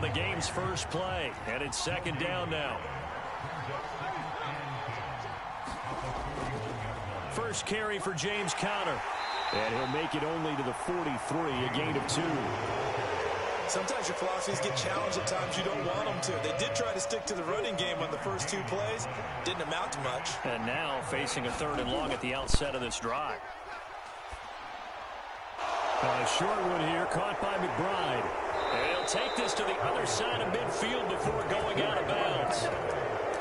the game's first play, and it's second down now. First carry for James Conner. And he'll make it only to the 43, a gain of 2. Sometimes your philosophies get challenged at times you don't want them to. They did try to stick to the running game on the first 2 plays. Didn't amount to much. And now facing a 3rd and long at the outset of this drive. A short one here, caught by McBride. And he'll take this to the other side of midfield before going out of bounds.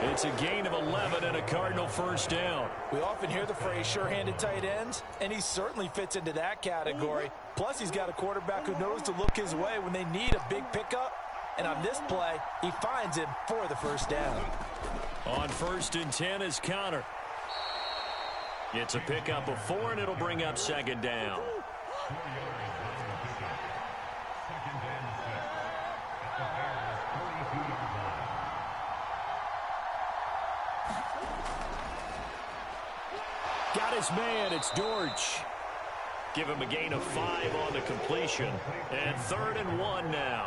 It's a gain of 11 and a Cardinal first down. We often hear the phrase sure-handed tight ends, and he certainly fits into that category. Plus, he's got a quarterback who knows to look his way when they need a big pickup. And on this play, he finds him for the first down. On 1st and 10 is Conner. It's a pickup of 4, and it'll bring up second down. Got his man, it's Dortch. Give him a gain of 5 on the completion. And 3rd and 1 now.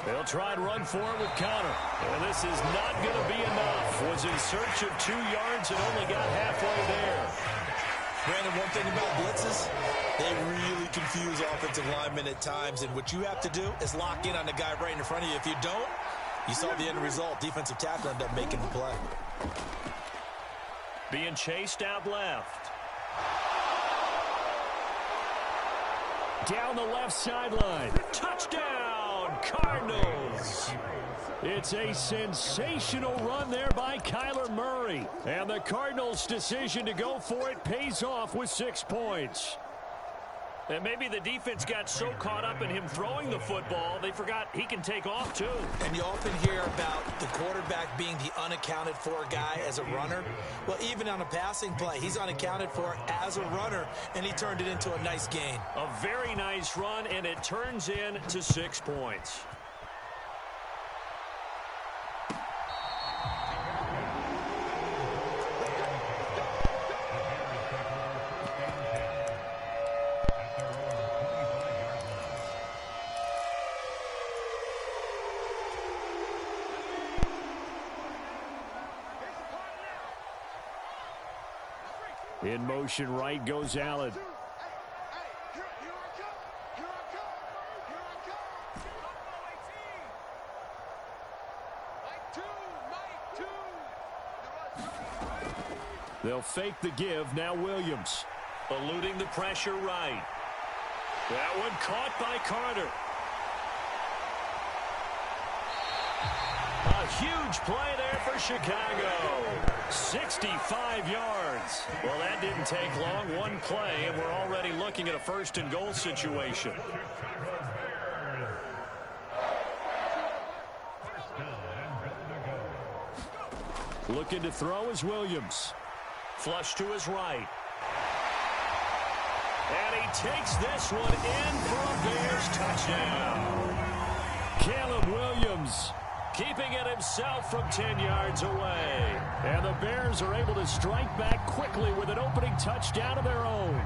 They'll try and run for it with Conner. And this is not going to be enough. Was in search of 2 yards and only got halfway there. Brandon, one thing about blitzes, they really confuse offensive linemen at times. And what you have to do is lock in on the guy right in front of you. If you don't, you saw the end result. Defensive tackle ended up making the play. Being chased out left. Down the left sideline. Touchdown, Cardinals. It's a sensational run there by Kyler Murray. And the Cardinals' decision to go for it pays off with 6 points. And maybe the defense got so caught up in him throwing the football, they forgot he can take off too. And you often hear about the quarterback being the unaccounted for guy as a runner. Well, even on a passing play, he's unaccounted for as a runner, and he turned it into a nice gain. A very nice run, and it turns into 6 points. In motion right goes Allen. They'll fake the give. Now Williams. Eluding the pressure right. That one caught by Carter. A huge play there for Chicago. 65 yards. Well, that didn't take long. One play, and we're already looking at a 1st and goal situation. Looking to throw is Williams. Flush to his right. And he takes this one in for a Bears touchdown. Caleb Williams keeping it himself from 10 yards away. And the Bears are able to strike back quickly with an opening touchdown of their own.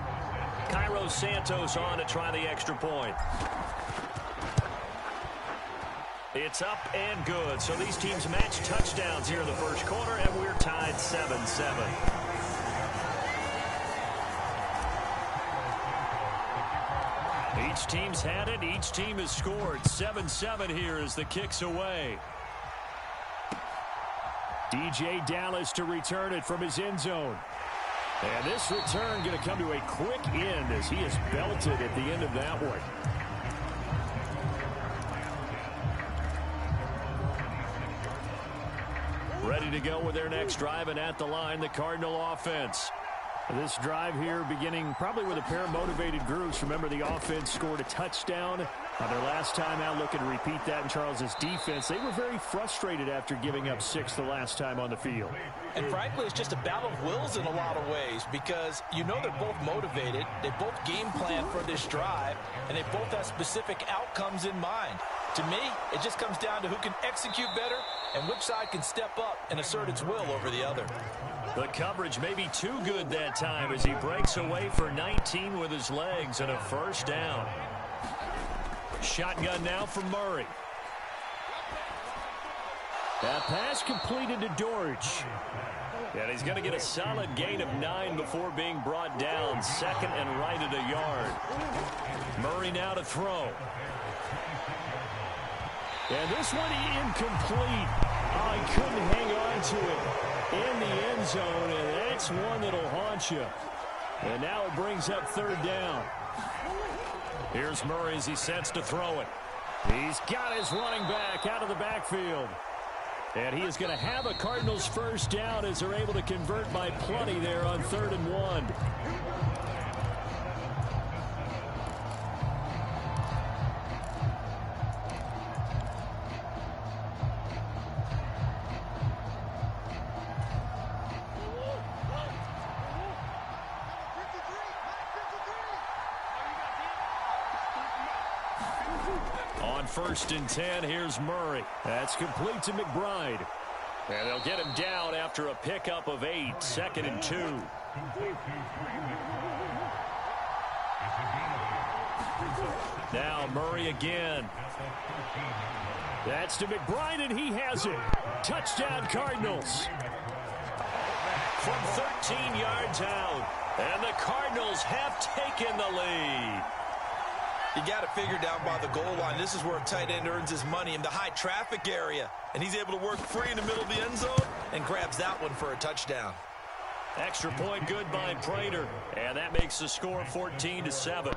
Cairo Santos on to try the extra point. It's up and good. So these teams match touchdowns here in the first quarter, and we're tied 7-7. Each team's had it. Each team has scored. 7-7 here as the kick's away. DJ Dallas to return it from his end zone. And this return going to come to a quick end as he is belted at the end of that one. Ready to go with their next drive, and at the line, the Cardinal offense. This drive here beginning probably with a pair of motivated groups. Remember, the offense scored a touchdown their last time out. Looking to repeat that in Charles's defense. They were very frustrated after giving up 6 the last time on the field. And frankly, it's just a battle of wills in a lot of ways, because you know they're both motivated. They both game plan for this drive, and they both have specific outcomes in mind. To me, it just comes down to who can execute better and which side can step up and assert its will over the other. The coverage may be too good that time as he breaks away for 19 with his legs and a first down. shotgun now from Murray. That pass completed to Dortch. And he's going to get a solid gain of 9 before being brought down. Second and right at a yard. Murray now to throw. And this one incomplete. Oh, he couldn't hang on to it in the end zone, and that's one that'll haunt you. And now it brings up third down. Here's Murray as he sets to throw it. He's got his running back out of the backfield. And he is going to have a Cardinals first down as they're able to convert by plenty there on 3rd and 1. On 1st and 10, here's Murray. That's complete to McBride. And they'll get him down after a pickup of 8. 2nd and 2. Now Murray again. That's to McBride, and he has it. Touchdown, Cardinals. From 13 yards out. And the Cardinals have taken the lead. You got to figure down by the goal line. This is where a tight end earns his money, in the high traffic area. And he's able to work free in the middle of the end zone and grabs that one for a touchdown. Extra point good by Prater. And that makes the score 14-7.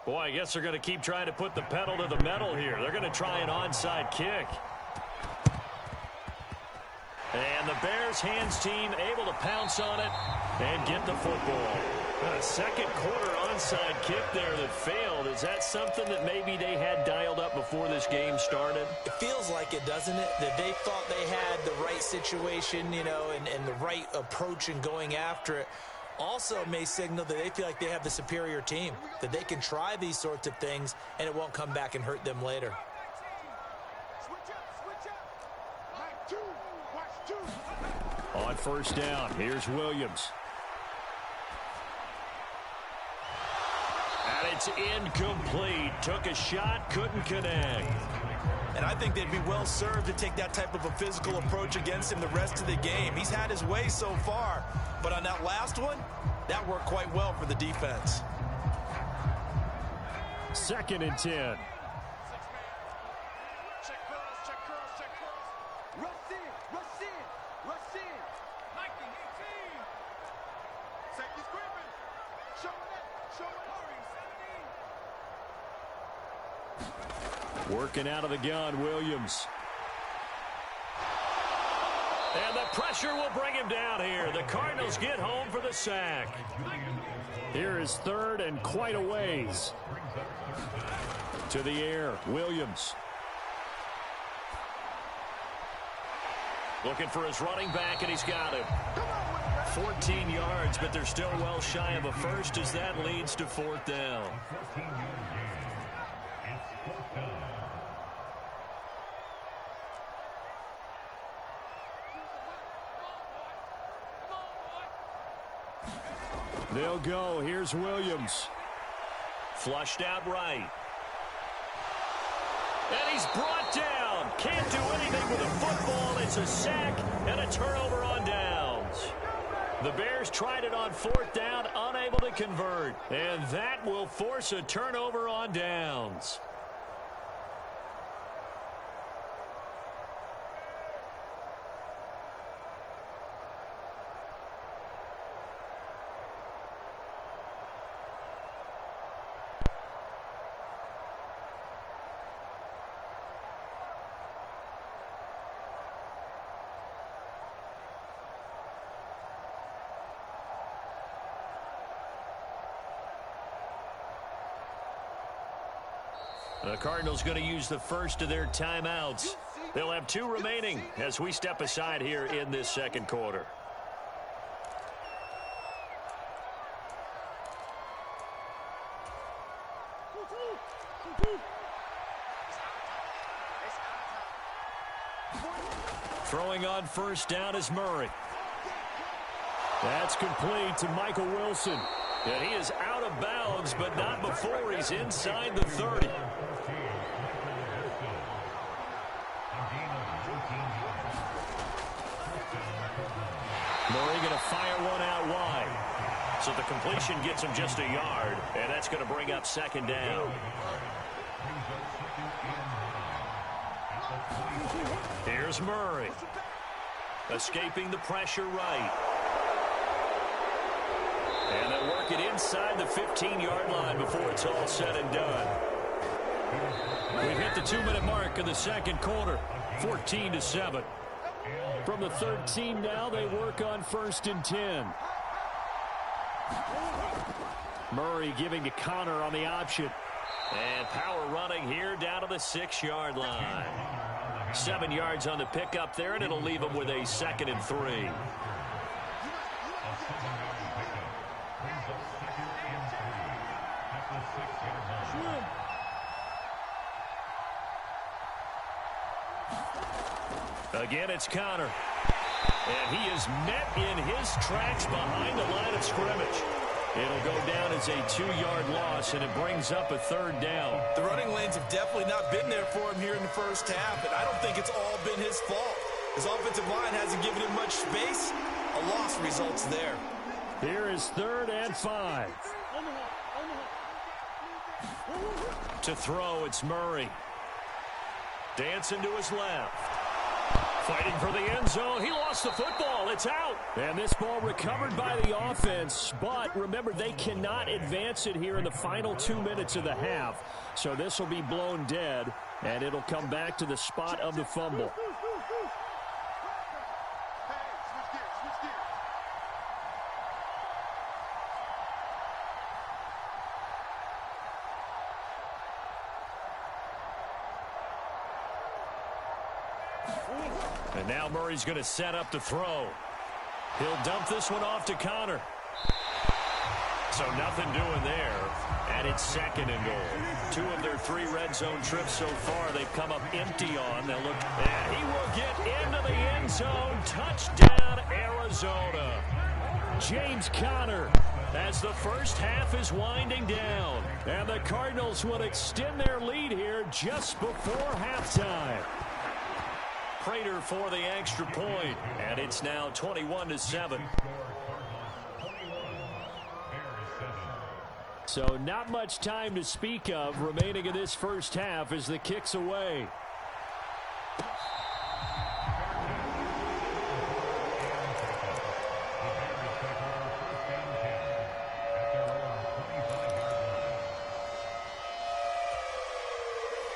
Boy, I guess they're going to keep trying to put the pedal to the metal here. They're going to try an onside kick. And the Bears hands team able to pounce on it and get the football. A second quarter onside kick there that failed. Is that something that maybe they had dialed up before this game started? It feels like it, doesn't it? That they thought they had the right situation, you know, and the right approach in going after it. Also may signal that they feel like they have the superior team, that they can try these sorts of things and it won't come back and hurt them later. On 1st down, here's Williams. And it's incomplete. Took a shot, couldn't connect. And I think they'd be well served to take that type of a physical approach against him the rest of the game. He's had his way so far, but on that last one, that worked quite well for the defense. 2nd and 10. Working out of the gun, Williams. And the pressure will bring him down here. The Cardinals get home for the sack. Here is 3rd and quite a ways. To the air, Williams. Looking for his running back, and he's got him. 14 yards, but they're still well shy of a first as that leads to 4th down. They'll go. Here's Williams. Flushed out right. And he's brought down. Can't do anything with a football. It's a sack and a turnover on downs. The Bears tried it on 4th down, unable to convert. And that will force a turnover on downs. The Cardinals going to use the first of their timeouts. They'll have 2 remaining as we step aside here in this 2nd quarter. Throwing on 1st down is Murray. That's complete to Michael Wilson. And he is out of bounds, but not before he's inside the 30. Murray going to fire one out wide. So the completion gets him just a yard, and that's going to bring up second down. Here's Murray. Escaping the pressure right. And they'll work it inside the 15-yard line before it's all said and done. We've hit the 2-minute mark of the second quarter, 14-7. From the 13 now, they work on 1st and 10. Murray giving to Connor on the option. And power running here down to the 6-yard line. 7 yards on the pickup there, and it'll leave them with a 2nd and 3. Again, it's Connor. And he is met in his tracks behind the line of scrimmage. It'll go down as a 2-yard loss, and it brings up a 3rd down. The running lanes have definitely not been there for him here in the first half, and I don't think it's all been his fault. His offensive line hasn't given him much space. A loss results there. Here is 3rd and 5. To throw, it's Murray. Dancing to his left. Fighting for the end zone. He lost the football. It's out. And this ball recovered by the offense. But remember, they cannot advance it here in the final 2 minutes of the half. So this will be blown dead, and it'll come back to the spot of the fumble. And now Murray's going to set up to throw. He'll dump this one off to Connor. So nothing doing there. And it's 2nd and goal. 2 of their 3 red zone trips so far they've come up empty on. They'll look, and he will get into the end zone. Touchdown, Arizona. James Conner, as the first half is winding down. And the Cardinals will extend their lead here just before halftime. Prater for the extra point, and it's now 21-7. So not much time to speak of remaining in this first half as the kick's away.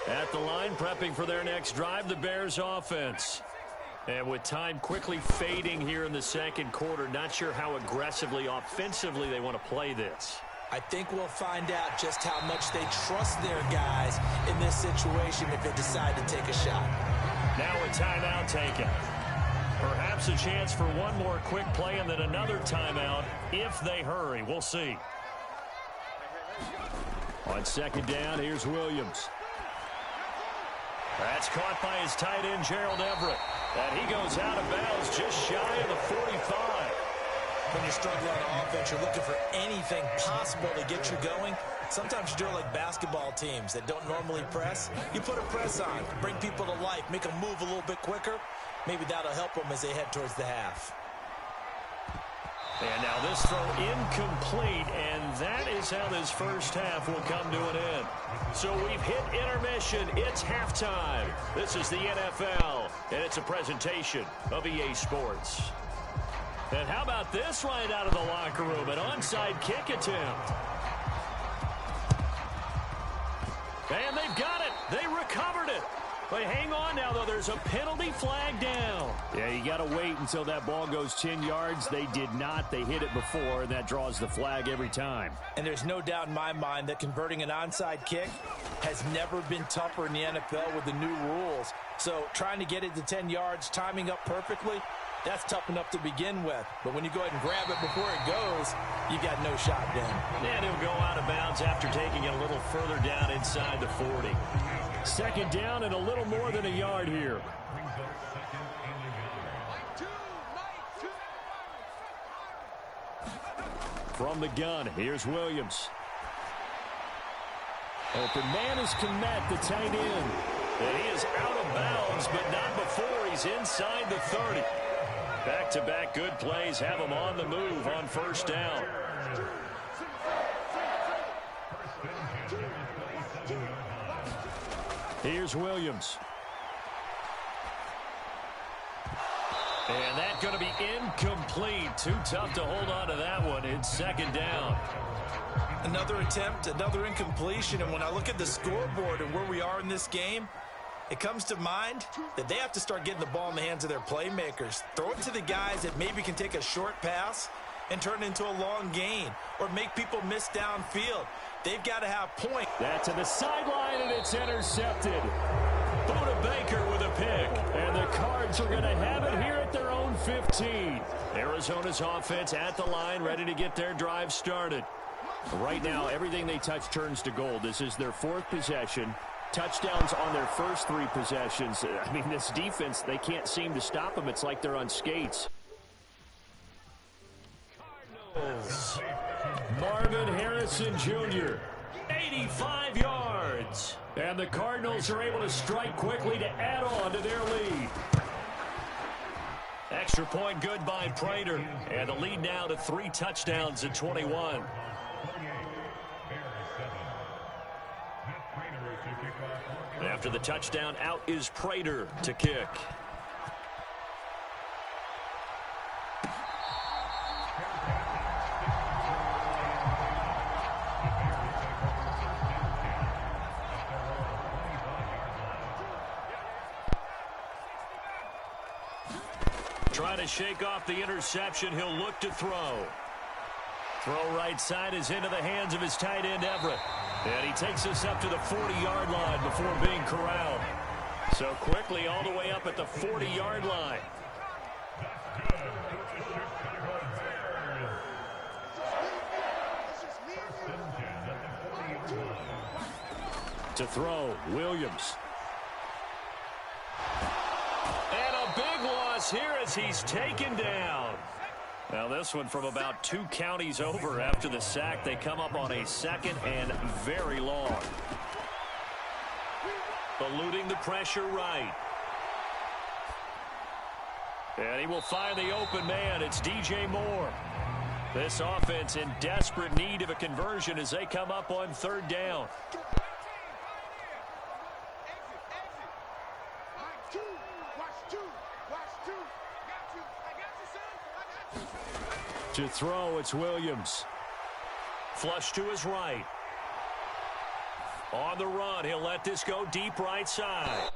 At the line, prepping for their next drive, the Bears offense. And with time quickly fading here in the second quarter, not sure how aggressively, offensively they want to play this. I think we'll find out just how much they trust their guys in this situation if they decide to take a shot. Now a timeout taken. Perhaps a chance for one more quick play and then another timeout if they hurry. We'll see. On 2nd down, here's Williams. That's caught by his tight end, Gerald Everett. And he goes out of bounds just shy of the 45. When you're struggling on offense, you're looking for anything possible to get you going. Sometimes you do it like basketball teams that don't normally press. You put a press on, bring people to life, make them move a little bit quicker. Maybe that'll help them as they head towards the half. And now this throw incomplete, and that is how this first half will come to an end. So we've hit intermission. It's halftime. This is the NFL, and it's a presentation of EA Sports. And how about this right out of the locker room? An onside kick attempt. And they've got it. They recovered it. But hang on now, though. There's a penalty flag down. Yeah, you got to wait until that ball goes 10 yards. They did not. They hit it before, and that draws the flag every time. And there's no doubt in my mind that converting an onside kick has never been tougher in the NFL with the new rules. So trying to get it to 10 yards, timing up perfectly, that's tough enough to begin with. But when you go ahead and grab it before it goes, you got no shot then. And he'll go out of bounds after taking it a little further down inside the 40. 2nd down and a little more than a yard here. From the gun, here's Williams. Open man is Komet, the tight end. And he is out of bounds, but not before he's inside the 30. Back-to-back good plays have him on the move on first down. Here's Williams. And that's going to be incomplete. Too tough to hold on to that one. It's second down. Another attempt, another incompletion. And when I look at the scoreboard and where we are in this game, it comes to mind that they have to start getting the ball in the hands of their playmakers. Throw it to the guys that maybe can take a short pass and turn it into a long gain or make people miss downfield. They've got to have point. That's to the sideline, and it's intercepted. Buda Baker with a pick. And the Cards are going to have it here at their own 15. Arizona's offense at the line, ready to get their drive started. Right now, everything they touch turns to gold. This is their fourth possession. Touchdowns on their first three possessions. I mean, this defense, they can't seem to stop them. It's like they're on skates. Cardinals. Marvin Harrison Jr., 85 yards. And the Cardinals are able to strike quickly to add on to their lead. Extra point good by Prater. And the lead now to 3 touchdowns at 21. After the touchdown, out is Prater to kick. Trying to shake off the interception. He'll look to throw. Throw right side is into the hands of his tight end, Everett. And he takes us up to the 40-yard line before being corralled. So quickly all the way up at the 40-yard line. To throw, Williams. And a big loss here as he's taken down. Now this one from about 2 counties over after the sack. They come up on a second and very long. Eluding the pressure right. And he will find the open man. It's DJ Moore. This offense in desperate need of a conversion as they come up on third down. To throw, it's Williams. Flush to his right. On the run, he'll let this go deep right side.